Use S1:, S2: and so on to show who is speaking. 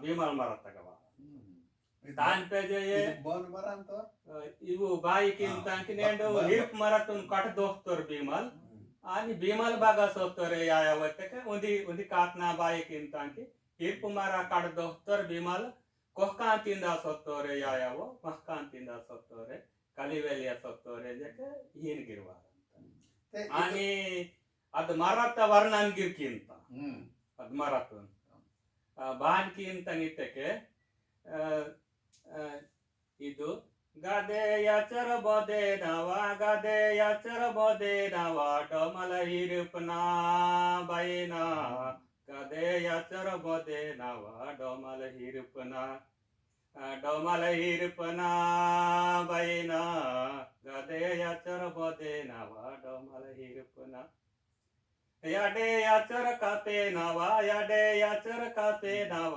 S1: ಭೀಮಲ್ ಮರ ತಗವ ತಾನ್ಪೇಜೆ ಇವು ಬಾಯಿకి ఇంతానికి నేను హిర్ప్ మరతున్ కట దోస్తర్ భీమల్ అని భీమల్ బాగా సోస్తర్ యాయవతక ఉంది కాట్నా బాయికి ఇంతానికి హిర్ప్ మర కట దోస్తర్ భీమల్ ಕೊಹ್ಕಾಂತಿಂದ ಸೊತ್ತೋರೆ ಯಾಯಾವೋ ಮಹ್ಕಾಂತಿಂದ ಸೊತ್ತೋರೆ ಕಲಿವೆಲಿಯ ಸೊತ್ತೋರೆ ಜಕ್ಕೆ ಹೀನ್ಗಿರ್ವಾರ आणि ಅದು ಮರತ ವರ್ಣನ್ಗಿರ್ಕಿ ಅಂತ ಅದು ಮರತ ಬಾನ್ಕಿ ಅಂತ ನಿತ್ತಕ್ಕೆ ಇದು ಗದೆಯ ಚರಬೊದೆ ನವ ಗದೆಯ ಚರಬೊದೆ ನವ ಡೊಮಲ ಹಿರುಪನ ಬೈನ ಗದೆಯ ಚರಬೊದೆ ನವ ಡೊಮಲ ಹಿರುಪನ ಡೊಮಲ ಹಿರುಪನ ಬೈನ ಗದೆಯ ಚರಬೊದೆ ನವ ಡೊಮಲ ಹಿರುಪನ ಯಡೆ ಯಚರ ಕತೆ ನವ ಯಡೆ ಯಚರ ಕತೆ ನವ